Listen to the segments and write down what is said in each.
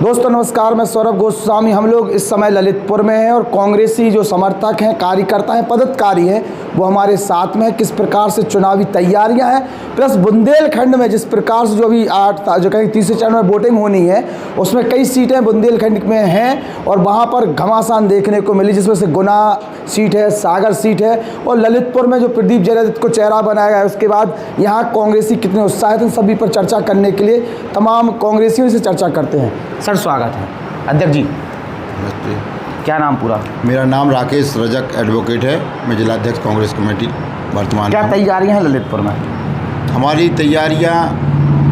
दोस्तों नमस्कार, मैं सौरभ गोस्वामी। हम लोग इस समय ललितपुर में हैं और कांग्रेसी जो समर्थक हैं, कार्यकर्ता हैं, पदाधिकारी हैं, वो हमारे साथ में। किस प्रकार से चुनावी तैयारियां हैं, प्लस बुंदेलखंड में जिस प्रकार से जो अभी जो कहीं तीसरे चरण में वोटिंग होनी है, उसमें कई सीटें बुंदेलखंड में हैं और वहाँ पर घमासान देखने को मिली, जिसमें से गुना सीट है, सागर सीट है और ललितपुर में जो प्रदीप जैनादित्य को चेहरा बनाया गया है। उसके बाद यहाँ कांग्रेसी कितने उत्साहित हैं, सभी पर चर्चा करने के लिए तमाम कांग्रेसियों से चर्चा करते हैं। सर स्वागत है। अध्यक्ष जी नमस्ते। क्या नाम पूरा? मेरा नाम राकेश रजक एडवोकेट है। मैं जिलाध्यक्ष कांग्रेस कमेटी वर्तमान। क्या तैयारियां हैं ललितपुर में? हमारी तैयारियां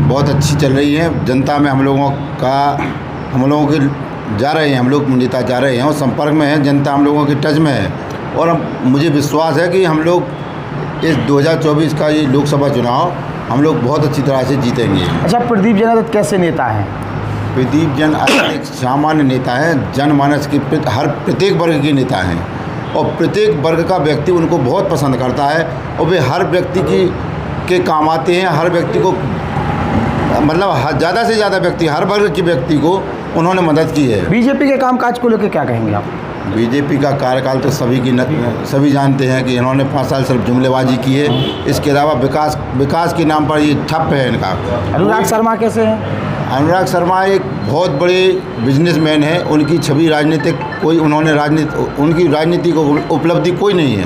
बहुत अच्छी चल रही हैं। जनता में हम लोगों के जा रहे हैं, हम लोग नेता जा रहे हैं और संपर्क में हैं। जनता हम लोगों के टच में है और मुझे विश्वास है कि हम लोग इस 2024 का ये लोकसभा चुनाव हम लोग बहुत अच्छी तरह से जीतेंगे। अच्छा, प्रदीप जैनादित्य कैसे नेता हैं? प्रदीप जैन एक सामान्य नेता है, जनमानस के हर प्रत्येक वर्ग के नेता हैं और प्रत्येक वर्ग का व्यक्ति उनको बहुत पसंद करता है और वे हर व्यक्ति के काम आते हैं। हर व्यक्ति को मतलब ज़्यादा से ज़्यादा व्यक्ति, हर वर्ग के व्यक्ति को उन्होंने मदद की है। बीजेपी के कामकाज को लेकर क्या कहेंगे आप? बीजेपी का कार्यकाल तो सभी जानते हैं कि इन्होंने 5 साल सिर्फ जुमलेबाजी की है। इसके अलावा विकास के नाम पर ये ठप है इनका। अनुराग शर्मा कैसे हैं? अनुराग शर्मा एक बहुत बड़े बिजनेसमैन है। उनकी छवि राजनीतिक उनकी राजनीति को उपलब्धि कोई नहीं है।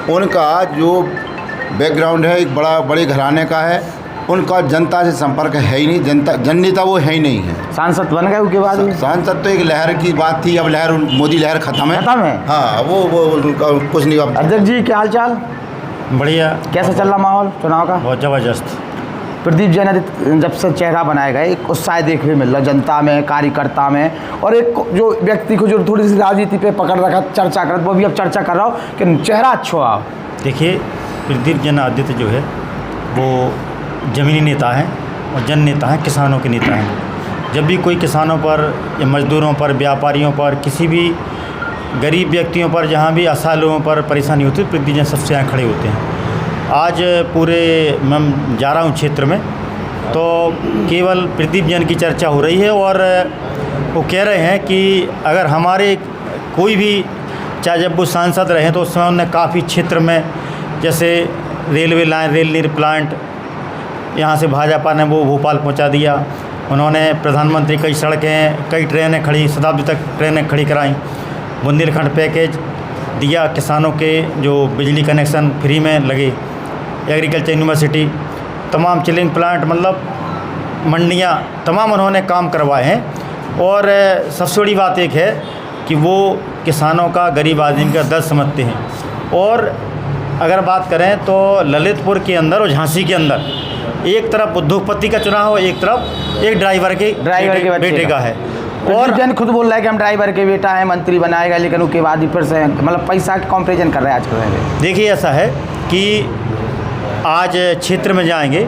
उनका जो बैकग्राउंड है एक बड़े घराने का है। उनका जनता से संपर्क है ही नहीं, जननेता वो है ही नहीं है। सांसद बन गए उसके बाद? सांसद तो एक लहर की बात थी, अब लहर मोदी लहर खत्म है। हाँ, वो उनका कुछ नहीं। अध्यक्ष जी क्या हाल चाल? बढ़िया। कैसा चल रहा माहौल चुनाव का? बहुत ज़बरदस्त। प्रदीप जैनादित्य जब से चेहरा बनाया गया, एक उत्साह देखने मिल रहा जनता में, कार्यकर्ता में, और एक जो व्यक्ति को जो थोड़ी सी राजनीति पे पकड़ रखा, चर्चा कर, वो भी अब चर्चा कर रहा हो कि चेहरा अच्छा हो। देखिए, प्रदीप जैनादित्य जो है वो ज़मीनी नेता हैं और जन नेता हैं, किसानों के नेता हैं। जब भी कोई किसानों पर या मज़दूरों पर, व्यापारियों पर, किसी भी गरीब व्यक्तियों पर, जहाँ भी असहाय लोगों पर परेशानी होती है, प्रदीप जैन सबसे यहाँ खड़े होते हैं। आज पूरे मैं जा रहा हूँ क्षेत्र में, तो केवल प्रदीप जैन की चर्चा हो रही है और वो कह रहे हैं कि अगर हमारे कोई भी, चाहे जब वो सांसद रहे तो उस समय उन्होंने काफ़ी क्षेत्र में, जैसे रेलवे लाइन, रेल नीर प्लांट यहाँ से भाजपा ने वो भोपाल पहुँचा दिया। उन्होंने प्रधानमंत्री कई सड़कें, कई ट्रेनें खड़ी, शताब्दी तक ट्रेनें खड़ी कराई। बुंदेलखंड पैकेज दिया, किसानों के जो बिजली कनेक्शन फ्री में लगे, एग्रीकल्चर यूनिवर्सिटी, तमाम चिलिंग प्लांट, मतलब मंडियाँ, तमाम उन्होंने काम करवाए हैं। और सबसे बड़ी बात एक है कि वो किसानों का, गरीब आदमी का दर्द समझते हैं। और अगर बात करें तो ललितपुर के अंदर और झांसी के अंदर एक तरफ उद्योगपति का चुनाव हो, एक तरफ एक ड्राइवर के बेटे का है। और जन खुद बोल रहा है कि हम ड्राइवर के बेटा है, मंत्री बनाएगा, लेकिन उसके बाद ही फिर से मतलब पैसा का कंपैरिजन कर रहे हैं आजकल में। देखिए, ऐसा है कि आज क्षेत्र में जाएंगे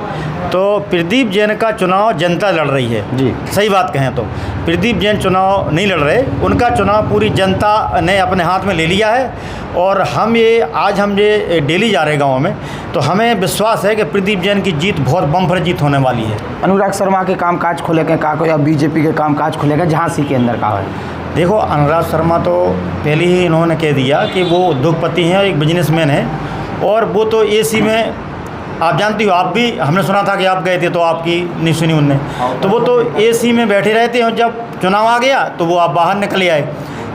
तो प्रदीप जैन का चुनाव जनता लड़ रही है जी। सही बात कहें तो प्रदीप जैन चुनाव नहीं लड़ रहे, उनका चुनाव पूरी जनता ने अपने हाथ में ले लिया है। और आज हम ये डेली जा रहे गाँव में, तो हमें विश्वास है कि प्रदीप जैन की जीत बहुत बम्पर जीत होने वाली है। अनुराग शर्मा के कामकाज को लेकर का कोई, या बीजेपी के कामकाज को लेकर झांसी के अंदर का है? देखो, अनुराग शर्मा तो पहले ही इन्होंने कह दिया कि वो उद्योगपति हैं और एक बिजनेसमैन है। और वो तो एसी में, आप जानती हो, आप भी, हमने सुना था कि आप गए थे तो आपकी नहीं सुनी उनने, तो वो तो एसी में बैठे रहते हैं और जब चुनाव आ गया तो वो आप बाहर निकले आए।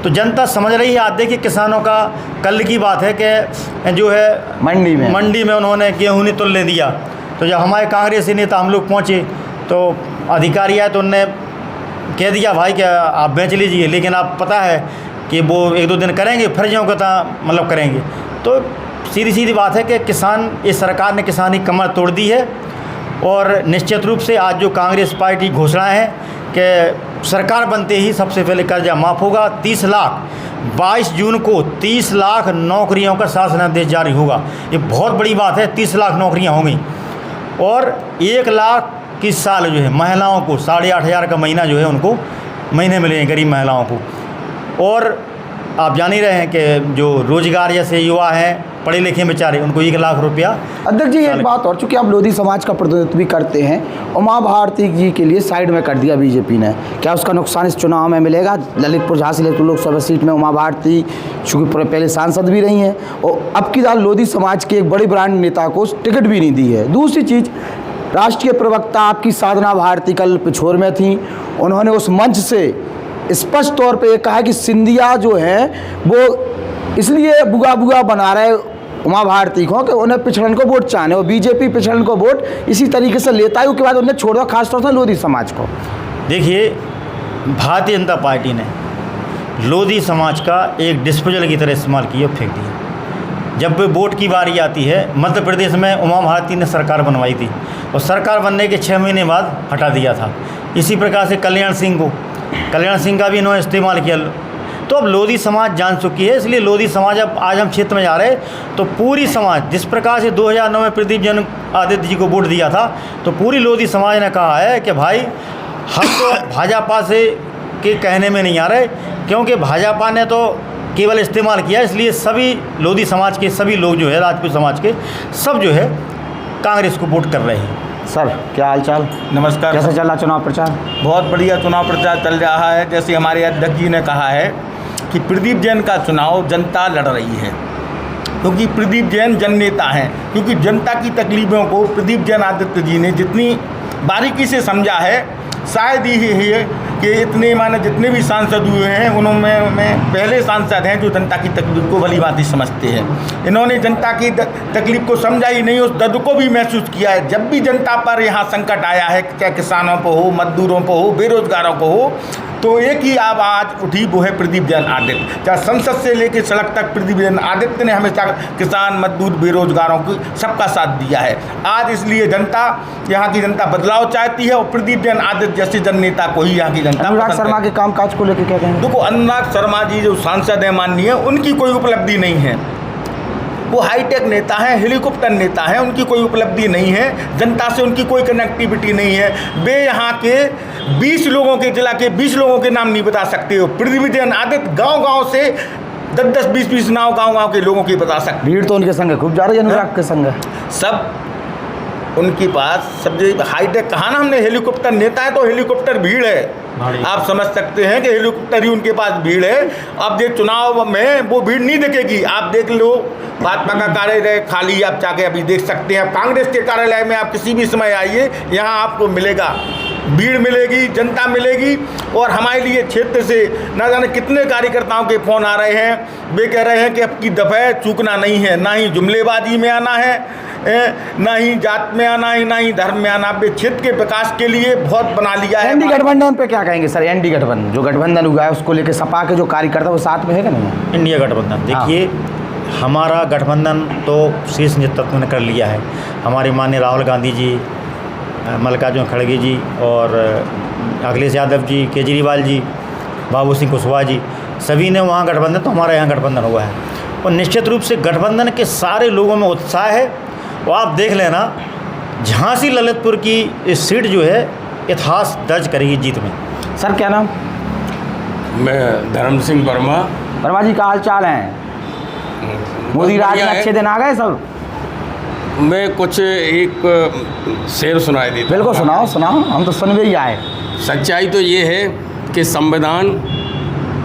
तो जनता समझ रही है। आज देखिए, किसानों का कल की बात है कि जो है मंडी में उन्होंने गेहूँ नहीं तुलने दिया। तो जब हमारे कांग्रेसी नेता हम लोग पहुँचे तो अधिकारी आए तो उनने कह दिया भाई कि आप बेच लीजिए, लेकिन आप पता है कि वो 1-2 दिन करेंगे, फिर जो कहता मतलब करेंगे। तो सीधी बात है कि इस सरकार ने किसान की कमर तोड़ दी है। और निश्चित रूप से आज जो कांग्रेस पार्टी घोषणा है कि सरकार बनते ही सबसे पहले कर्जा माफ़ होगा, 30 लाख, 22 जून को 30 लाख नौकरियों का शासनादेश जारी होगा। ये बहुत बड़ी बात है, 30 लाख नौकरियां होंगी। और 1 लाख की साल जो है महिलाओं को 8,500 का महीना जो है उनको महीने मिलेंगे, गरीब महिलाओं को। और आप जान ही रहे हैं कि जो रोज़गार जैसे युवा हैं पढ़े लिखे बेचारे, उनको 1 लाख रुपया। अध्यक्ष जी एक बात और, चूंकि आप लोधी समाज का प्रतिनिधित्व भी करते हैं, उमा भारती जी के लिए साइड में कर दिया बीजेपी ने, क्या उसका नुकसान इस चुनाव में मिलेगा? ललितपुर झांसी ललितपुर लोकसभा सीट में उमा भारती चूँकि पहले सांसद भी रही हैं और अब की दाल लोधी समाज के एक बड़े ब्रांड नेता को टिकट भी नहीं दी है। दूसरी चीज़, राष्ट्रीय प्रवक्ता आपकी साधना भारती कल पिछोर में थी, उन्होंने उस मंच से स्पष्ट तौर पे कहा कि सिंधिया जो है वो इसलिए बुगा बुगा बना रहे उमा भारती को कि उन्हें पिछड़न को वोट चाहने, और बीजेपी पिछड़न को वोट इसी तरीके से लेता है, उसके बाद उन्हें छोड़ दो खासतौर से लोधी समाज को। देखिए, भारतीय जनता पार्टी ने लोधी समाज का एक डिस्पोजल की तरह इस्तेमाल किया और फेंक दिया। जब वोट की बारी आती है, मध्य प्रदेश में उमा भारती ने सरकार बनवाई थी और सरकार बनने के 6 महीने बाद हटा दिया था। इसी प्रकार से कल्याण सिंह का भी इन्होंने इस्तेमाल किया। तो अब लोधी समाज जान चुकी है, इसलिए लोधी समाज, अब आज हम क्षेत्र में जा रहे हैं तो पूरी समाज, जिस प्रकार से 2009 में प्रदीप जन आदित्य जी को वोट दिया था, तो पूरी लोधी समाज ने कहा है कि भाई हम तो भाजपा से के कहने में नहीं आ रहे, क्योंकि भाजपा ने तो केवल इस्तेमाल किया, इसलिए सभी लोधी समाज के सभी लोग जो है, राजपूत समाज के सब जो है कांग्रेस को वोट कर रहे हैं। सर क्या हाल चाल? नमस्कार। कैसे चल रहा चुनाव प्रचार? बहुत बढ़िया चुनाव प्रचार चल रहा है। जैसे हमारे अध्यक्ष जी ने कहा है कि प्रदीप जैन का चुनाव जनता लड़ रही है, क्योंकि प्रदीप जैन जननेता हैं, क्योंकि जनता की तकलीफ़ों को प्रदीप जैन आदित्य जी ने जितनी बारीकी से समझा है, शायद ही है कि इतने माने जितने भी सांसद हुए हैं उनमें में पहले सांसद हैं जो जनता की तकलीफ को भली भांति समझते हैं। इन्होंने जनता की तकलीफ को समझा ही नहीं, उस दर्द को भी महसूस किया है। जब भी जनता पर यहाँ संकट आया है, चाहे किसानों को हो, मजदूरों को हो, बेरोजगारों को हो, तो एक ही आवाज़ उठी, वो है प्रदीप जैन आदित्य। चाहे संसद से लेकर सड़क तक प्रदीप जैन आदित्य ने हमेशा किसान, मजदूर, बेरोजगारों की सबका साथ दिया है। आज इसलिए जनता, यहाँ की जनता बदलाव चाहती है और प्रदीप जैन आदित्य जैसे जननेता को ही यहाँ की जनता। अनुराग शर्मा के कामकाज को लेकर क्या कहेंगे? देखो, अनुराग शर्मा जी जो सांसद हैं माननीय, उनकी कोई उपलब्धि नहीं है। वो हाईटेक नेता हैं, हेलीकॉप्टर नेता हैं, उनकी कोई उपलब्धि नहीं है। जनता से उनकी कोई कनेक्टिविटी नहीं है। वे यहाँ के 20 लोगों के, जिला के 20 लोगों के नाम नहीं बता सकते हो। प्रदीप जैन आदित्य गांव-गांव से 10-10, 20-20 नाव गांव-गांव के लोगों की बता सकते। भीड़ तो उनके संग खूब जा रही है, अनुराग के संग सब उनके पास सब हाईटेक कहा ना हमने, हेलीकॉप्टर नेता है तो हेलीकॉप्टर भीड़ है। आप समझ सकते हैं कि हेलीकॉप्टर ही उनके पास भीड़ है। अब ये चुनाव में वो भीड़ नहीं दिखेगी। आप देख लो, भाजपा का कार्यालय खाली आप जाके अभी देख सकते हैं। कांग्रेस के कार्यालय में आप किसी भी समय आइए, यहाँ आपको मिलेगा, भीड़ मिलेगी, जनता मिलेगी। और हमारे लिए क्षेत्र से ना जाने कितने कार्यकर्ताओं के फ़ोन आ रहे हैं, वे कह रहे हैं कि अब की दफ़े चूकना नहीं है, ना ही जुमलेबाजी में आना है, ना ही जात में आना है, ना ही धर्म में आना। वे क्षेत्र के विकास के लिए बहुत बना लिया है। एनडी गठबंधन पे क्या कहेंगे सर? एनडी गठबंधन जो गठबंधन हुआ है उसको लेकर सपा के जो कार्यकर्ता वो साथ में है कि नहीं? इंडिया गठबंधन, देखिए हमारा गठबंधन तो शीर्ष नेतृत्व ने कर लिया है। हमारे माननीय राहुल गांधी जी, मल्लिकार्जुन खड़गे जी और अखिलेश यादव जी, केजरीवाल जी, बाबू सिंह कुशवाहा जी, सभी ने वहाँ गठबंधन, तो हमारे यहाँ गठबंधन हुआ है। और निश्चित रूप से गठबंधन के सारे लोगों में उत्साह है। और आप देख लेना, झांसी ललितपुर की इस सीट जो है इतिहास दर्ज करेगी जीत में। सर क्या नाम? मैं धर्म सिंह वर्मा जी का हाल चाल है? मोदी राज में अच्छे दिन आ गए सब? मैं कुछ एक शेर सुनाई देता। बिल्कुल सुनाओ, हम तो सुनवे ही आए। सच्चाई तो ये है कि संविधान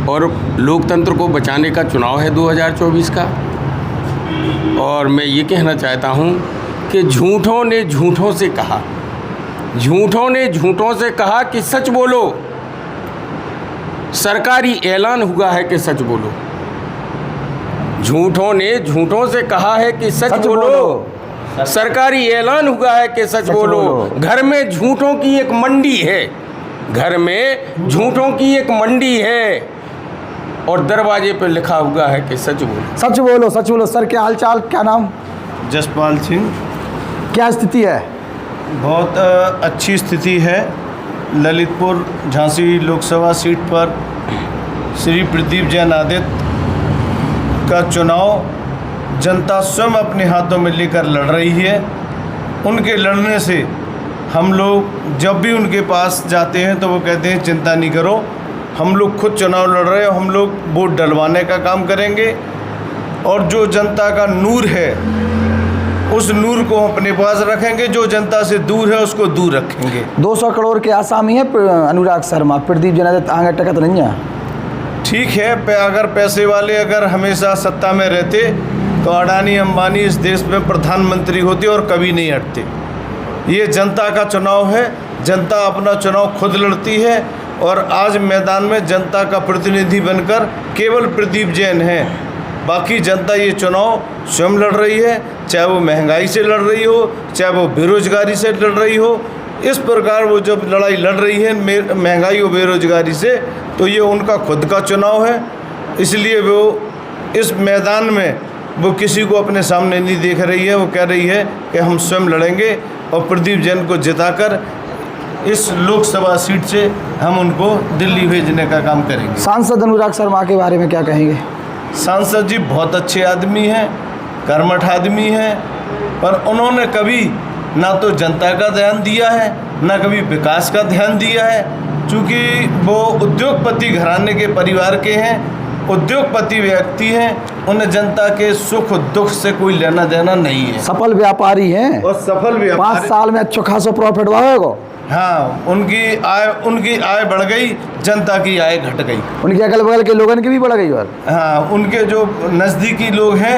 और लोकतंत्र को बचाने का चुनाव है 2024 का, और मैं ये कहना चाहता हूँ कि झूठों ने झूठों से कहा, झूठों ने झूठों से कहा कि सच बोलो। सरकारी ऐलान हुआ है कि सच बोलो। झूठों ने झूठों से कहा है कि सच बोलो। सरकारी ऐलान हुआ है कि सच बोलो। घर में झूठों की एक मंडी है, घर में झूठों की एक मंडी है, और दरवाजे पर लिखा हुआ है कि सच बोलो। सच बोलो, सच बोलो। सर क्या हाल चाल, क्या नाम? जसपाल सिंह। क्या स्थिति है? बहुत अच्छी स्थिति है। ललितपुर झांसी लोकसभा सीट पर श्री प्रदीप जैन आदित्य का चुनाव जनता स्वयं अपने हाथों में लेकर लड़ रही है। उनके लड़ने से हम लोग जब भी उनके पास जाते हैं तो वो कहते हैं चिंता नहीं करो, हम लोग खुद चुनाव लड़ रहे हैं, हम लोग वोट डलवाने का काम करेंगे। और जो जनता का नूर है उस नूर को अपने पास रखेंगे, जो जनता से दूर है उसको दूर रखेंगे। 200 करोड़ के आसामी है अनुराग शर्मा, प्रदीप जन आदित्य आगे टकत नहीं है। ठीक है, अगर पैसे वाले अगर हमेशा सत्ता में रहते तो अडानी अंबानी इस देश में प्रधानमंत्री होते और कभी नहीं हटते। ये जनता का चुनाव है, जनता अपना चुनाव खुद लड़ती है और आज मैदान में जनता का प्रतिनिधि बनकर केवल प्रदीप जैन है। बाकी जनता ये चुनाव स्वयं लड़ रही है, चाहे वो महंगाई से लड़ रही हो, चाहे वो बेरोजगारी से लड़ रही हो। इस प्रकार वो जब लड़ाई लड़ रही है महंगाई और बेरोजगारी से, तो ये उनका खुद का चुनाव है। इसलिए वो इस मैदान में वो किसी को अपने सामने नहीं देख रही है। वो कह रही है कि हम स्वयं लड़ेंगे और प्रदीप जैन को जिताकर इस लोकसभा सीट से हम उनको दिल्ली भेजने का काम करेंगे। सांसद अनुराग शर्मा के बारे में क्या कहेंगे? सांसद जी बहुत अच्छे आदमी हैं, कर्मठ आदमी हैं, पर उन्होंने कभी ना तो जनता का ध्यान दिया है, ना कभी विकास का ध्यान दिया है। चूँकि वो उद्योगपति घराने के परिवार के हैं, उद्योगपति व्यक्ति हैं, उन्हें जनता के सुख दुख से कोई लेना देना नहीं है। सफल व्यापारी हैं और सफल 5 व्यापारी, साल में अच्छा खासा प्रॉफिट हुआ। हाँ, उनकी आय बढ़ गई, जनता की आय घट गई। उनके अगल बगल के लोगों की भी बढ़ गई और हाँ, उनके जो नज़दीकी लोग हैं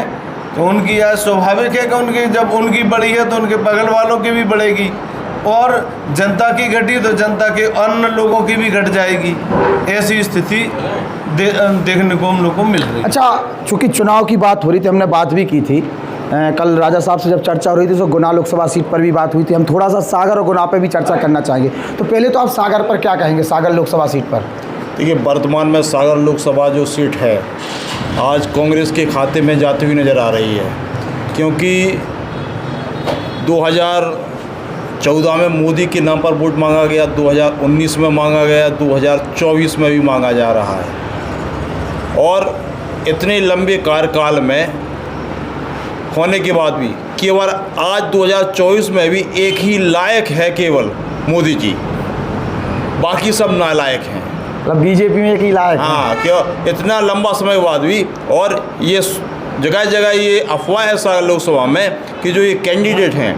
तो उनकी आय स्वाभाविक है कि उनकी जब उनकी बढ़ी है तो उनके बगल वालों की भी बढ़ेगी, और जनता की घटी तो जनता के अन्य लोगों की भी घट जाएगी। ऐसी स्थिति देखने को हम लोग को मिल रही है। अच्छा, चूँकि चुनाव की बात हो रही थी, हमने बात भी की थी कल राजा साहब से जब चर्चा हो रही थी तो गुना लोकसभा सीट पर भी बात हुई थी। हम थोड़ा सा सागर और गुना पे भी चर्चा करना चाहेंगे। तो पहले तो आप सागर पर क्या कहेंगे, सागर लोकसभा सीट पर? देखिए, वर्तमान में सागर लोकसभा जो सीट है आज कांग्रेस के खाते में जाती हुई नज़र आ रही है, क्योंकि 2014 में मोदी के नाम पर वोट मांगा गया, 2019 में मांगा गया, 2024 में भी मांगा जा रहा है। और इतने लंबे कार्यकाल में होने के बाद भी केवल आज 2024 में भी एक ही लायक है, केवल मोदी जी, बाकी सब नालायक हैं। मतलब बीजेपी में एक ही लायक? हाँ, क्यों इतना लंबा समय बाद भी। और ये जगह जगह ये अफवाह है सागर लोकसभा में कि जो ये कैंडिडेट हैं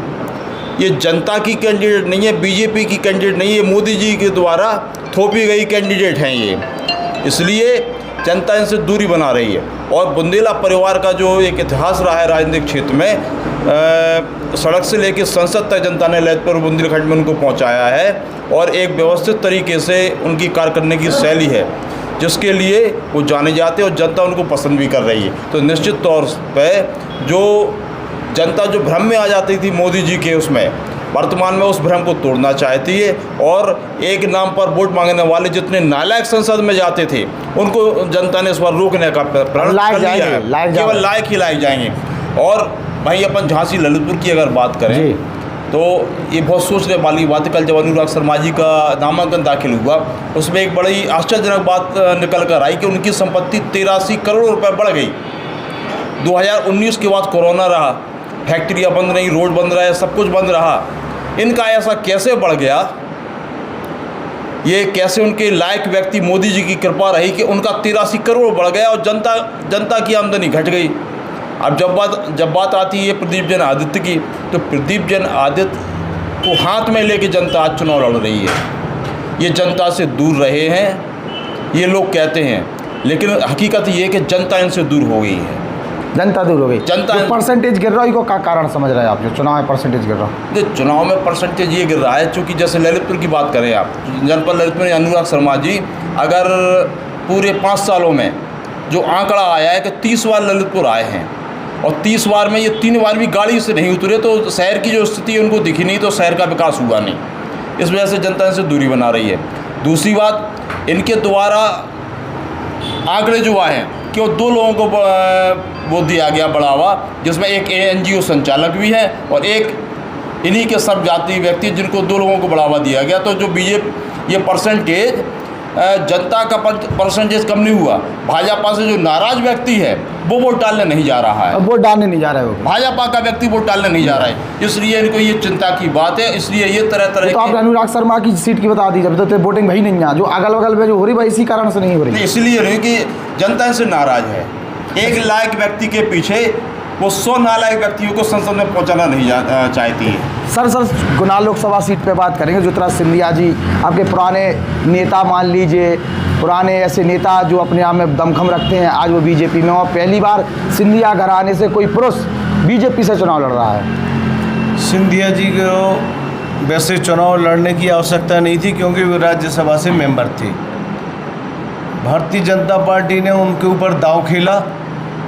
ये जनता की कैंडिडेट नहीं है, बीजेपी की कैंडिडेट नहीं है, मोदी जी के द्वारा थोपी गई कैंडिडेट हैं ये। इसलिए जनता इनसे दूरी बना रही है। और बुंदेला परिवार का जो एक इतिहास रहा है राजनीतिक क्षेत्र में, सड़क से लेकर संसद तक जनता ने ललितपुर बुंदेलखंड में उनको पहुंचाया है, और एक व्यवस्थित तरीके से उनकी कार्य करने की शैली है जिसके लिए वो जाने जाते हैं और जनता उनको पसंद भी कर रही है। तो निश्चित तौर पर जो जनता जो भ्रम में आ जाती थी मोदी जी के, उसमें वर्तमान में उस भ्रम को तोड़ना चाहती है। और एक नाम पर वोट मांगने वाले जितने नालायक संसद में जाते थे उनको जनता ने इस बार रोकने का प्रण कर लिया है। केवल लायक ही लायक जाएंगे। और भाई अपन झांसी ललितपुर की अगर बात करें तो ये बहुत सोचने वाली बात है। कल जब अनुराग शर्मा जी का नामांकन दाखिल हुआ उसमें एक बड़ी आश्चर्यजनक बात निकल कर आई कि उनकी संपत्ति 83 करोड़ रुपए बढ़ गई। 2019 के बाद कोरोना रहा, फैक्ट्रियाँ बंद नहीं, रोड बंद रहा है, सब कुछ बंद रहा। इनका ऐसा कैसे बढ़ गया? ये कैसे उनके लायक व्यक्ति मोदी जी की कृपा रही कि उनका 83 करोड़ बढ़ गया और जनता की आमदनी घट गई। अब जब बात आती है प्रदीप जन आदित्य की, तो प्रदीप जन आदित्य को हाथ में लेके जनता आज चुनाव लड़ रही है। ये जनता से दूर रहे हैं ये लोग कहते हैं, लेकिन हकीकत ये है कि जनता इनसे दूर हो गई है। जनता दूर हो गई। जनता परसेंटेज गिर रहा है, इसको क्या कारण समझ रहे हैं आप? जो चुनाव में परसेंटेज गिर रहा है, चुनाव में परसेंटेज ये गिर रहा है चूँकि जैसे ललितपुर की बात करें आप, जनपद ललितपुर में अनुराग शर्मा जी अगर पूरे 5 सालों में जो आंकड़ा आया है कि 30 बार ललितपुर आए हैं और 30 बार में ये 3 बार भी गाड़ी से नहीं उतरे, तो शहर की जो स्थिति है उनको दिखी नहीं, तो शहर का विकास हुआ नहीं। इस वजह से जनता इनसे दूरी बना रही है। दूसरी बात, इनके द्वारा आंकड़े जो आए हैं कि वो 2 लोगों को वो दिया गया बढ़ावा, जिसमें एक NGO संचालक भी है और एक इन्हीं के सब जाति व्यक्ति जिनको 2 लोगों को बढ़ावा दिया गया। तो जो बीजेपी ये परसेंटेज जनता का परसेंटेज कम नहीं हुआ। भाजपा से जो नाराज व्यक्ति है वो वोट डालने नहीं जा रहा है, वोट डालने नहीं जा रहा है, वो भाजपा का व्यक्ति वोट डालने नहीं जा रहा है। इसलिए इनको ये चिंता की बात है। इसलिए ये तरह तो आप अनुराग शर्मा की सीट की बता दीजिए, जब तक वोटिंग भाई नहीं है, जो अगल बगल में जो हो रही है इसी कारण से नहीं हो रही। इसलिए नहीं कि जनता इनसे नाराज है। एक लायक व्यक्ति के पीछे वो 100 नालायक व्यक्तियों को संसद में पहुंचाना नहीं चाहती है। सर गुना लोकसभा सीट पे बात करेंगे। जो तरह सिंधिया जी आपके पुराने नेता, मान लीजिए पुराने ऐसे नेता जो अपने आप में दमखम रखते हैं, आज वो बीजेपी में, और पहली बार सिंधिया घराने से कोई पुरुष बीजेपी से चुनाव लड़ रहा है। सिंधिया जी को वैसे चुनाव लड़ने की आवश्यकता नहीं थी, क्योंकि वो राज्यसभा से मेंबर थे। भारतीय जनता पार्टी ने उनके ऊपर दांव खेला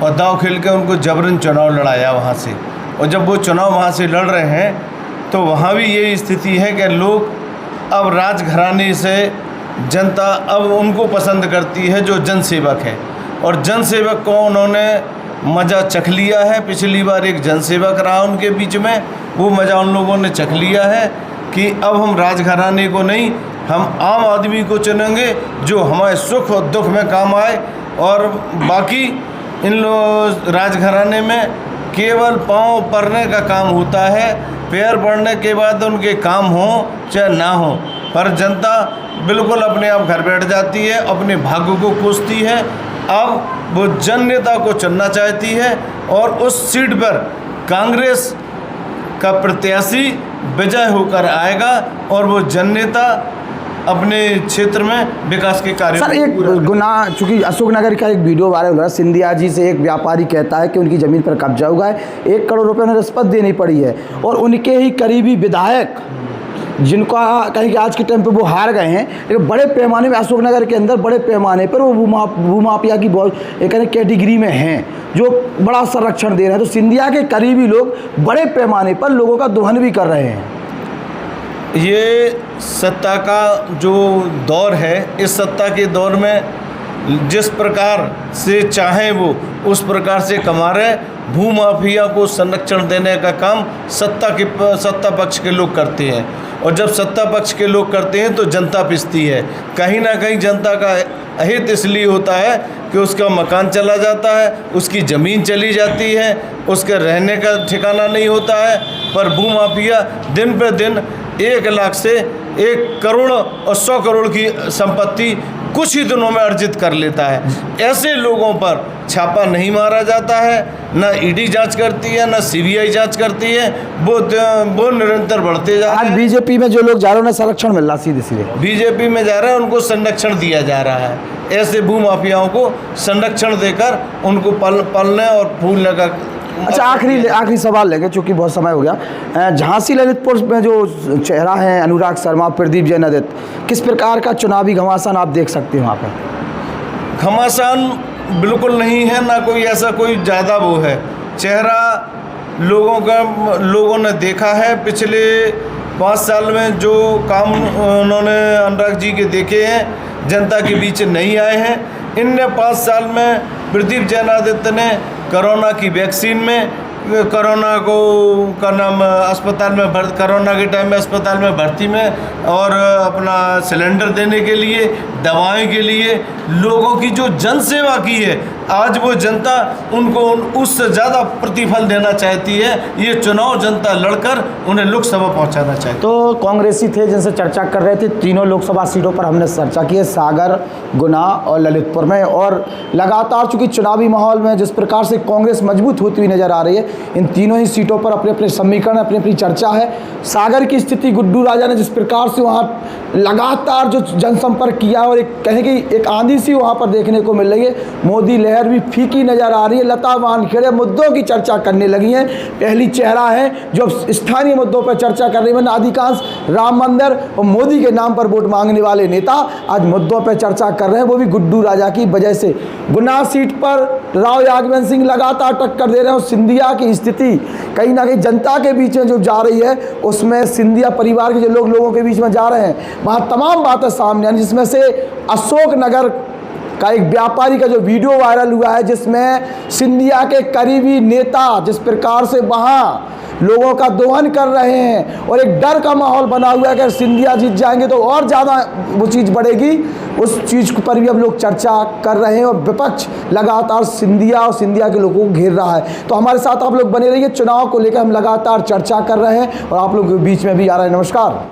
और दांव खेल के उनको जबरन चुनाव लड़ाया वहाँ से। और जब वो चुनाव वहाँ से लड़ रहे हैं तो वहाँ भी यही स्थिति है कि लोग अब राजघराने से जनता अब उनको पसंद करती है जो जनसेवक है, और जनसेवक को उन्होंने मज़ा चख लिया है। पिछली बार एक जनसेवक रहा उनके बीच में, वो मज़ा उन लोगों ने चख लिया है कि अब हम राजघराने को नहीं, हम आम आदमी को चुनेंगे जो हमारे सुख और दुख में काम आए। और बाकी इन लोग राजघराने में केवल पाँव पड़ने का काम होता है, पैर पड़ने के बाद उनके काम हो चाहे ना हो, पर जनता बिल्कुल अपने आप घर बैठ जाती है, अपने भाग्य को कोसती है। अब वो जन नेता को चुनना चाहती है और उस सीट पर कांग्रेस का प्रत्याशी विजय होकर आएगा और वो जन नेता अपने क्षेत्र में विकास के कार्य। सर एक गुना, चूंकि अशोकनगर का एक वीडियो वायरल हुआ, सिंधिया जी से एक व्यापारी कहता है कि उनकी ज़मीन पर कब्जा हुआ है, 1 करोड़ रुपए उन्हें रिश्वत देनी पड़ी है, और उनके ही करीबी विधायक जिनका कहीं कि आज के टाइम पे वो हार गए हैं, लेकिन बड़े पैमाने में अशोकनगर के अंदर बड़े पैमाने पर वो भूमाफिया की बहुत एक कैटेगरी में हैं जो बड़ा संरक्षण दे रहे हैं। तो सिंधिया के करीबी लोग बड़े पैमाने पर लोगों का दोहन भी कर रहे हैं। ये सत्ता का जो दौर है, इस सत्ता के दौर में जिस प्रकार से चाहें वो उस प्रकार से कमा रहे। भूमाफिया को संरक्षण देने का काम सत्ता पक्ष के लोग करते हैं, और जब सत्ता पक्ष के लोग करते हैं तो जनता पिसती है। कहीं ना कहीं जनता का अहित इसलिए होता है कि उसका मकान चला जाता है, उसकी ज़मीन चली जाती है, उसके रहने का ठिकाना नहीं होता है। पर भूमाफिया दिन पे दिन 1 लाख से 1 करोड़ और 100 करोड़ की संपत्ति कुछ ही दिनों में अर्जित कर लेता है। ऐसे लोगों पर छापा नहीं मारा जाता है, ना ईडी जांच करती है, ना सीबीआई जांच करती है, वो निरंतर बढ़ते जा रहे हैं। आज बीजेपी में जो लोग जा रहे हैं उन्हें संरक्षण मिल रहा, सीधे सीधे बीजेपी में जा रहे हैं, उनको संरक्षण दिया जा रहा है। ऐसे भूमाफियाओं को संरक्षण देकर उनको पलने और फूलने का। अच्छा, आखिरी सवाल लेंगे चूँकि बहुत समय हो गया। झांसी ललितपुर में जो चेहरा है अनुराग शर्मा, प्रदीप जैन आदित्य, किस प्रकार का चुनावी घमासान आप देख सकते हैं वहाँ पर? घमासान बिल्कुल नहीं है, ना कोई ऐसा कोई ज़्यादा वो है। चेहरा लोगों ने देखा है। पिछले 5 साल में जो काम उन्होंने अनुराग जी के देखे हैं, जनता के बीच नहीं आए हैं। इनने 5 साल में प्रदीप जैन आदित्य ने कोरोना की वैक्सीन में, कोरोना को का नाम अस्पताल में कोरोना के टाइम में अस्पताल में भर्ती में, और अपना सिलेंडर देने के लिए, दवाएं के लिए लोगों की जो जन सेवा की है, आज वो जनता उनको उससे ज़्यादा प्रतिफल देना चाहती है। ये चुनाव जनता लड़कर उन्हें लोकसभा पहुंचाना चाहती है। तो कांग्रेसी थे जिनसे चर्चा कर रहे थे, तीनों लोकसभा सीटों पर हमने चर्चा की है, सागर, गुना और ललितपुर में। और लगातार चूँकि चुनावी माहौल में जिस प्रकार से कांग्रेस मजबूत होती हुई नज़र आ रही है, इन तीनों ही सीटों पर अपने अपने समीकरण, अपनी अपनी चर्चा है। सागर की स्थिति गुड्डू राजा ने जिस प्रकार से वहाँ लगातार जो जनसंपर्क किया, और एक कहें कि एक आंधी सी वहाँ पर देखने को मिल रही है। मोदी लहर भी फीकी नज़र आ रही है। लता वानखेड़े मुद्दों की चर्चा करने लगी हैं। पहली चेहरा है जो स्थानीय मुद्दों पर चर्चा कर रही है। अधिकांश राम मंदिर और मोदी के नाम पर वोट मांगने वाले नेता आज मुद्दों पर चर्चा कर रहे हैं, वो भी गुड्डू राजा की वजह से। गुना सीट पर राव यादव सिंह लगातार टक्कर दे रहे हैं, और सिंधिया की स्थिति कहीं ना कहीं जनता के बीच में जो जा रही है, उसमें सिंधिया परिवार के जो लोगों के बीच में जा रहे हैं, वहाँ तमाम बातें सामने आई, जिसमें से अशोकनगर का एक व्यापारी का जो वीडियो वायरल हुआ है, जिसमें सिंधिया के करीबी नेता जिस प्रकार से वहाँ लोगों का दोहन कर रहे हैं, और एक डर का माहौल बना हुआ है कि अगर सिंधिया जीत जाएंगे तो और ज़्यादा वो चीज़ बढ़ेगी। उस चीज़ पर भी अब लोग चर्चा कर रहे हैं, और विपक्ष लगातार सिंधिया और सिंधिया के लोगों को घेर रहा है। तो हमारे साथ आप लोग बने रहिए, चुनाव को लेकर हम लगातार चर्चा कर रहे हैं और आप लोगों के बीच में भी आ रहे हैं। नमस्कार।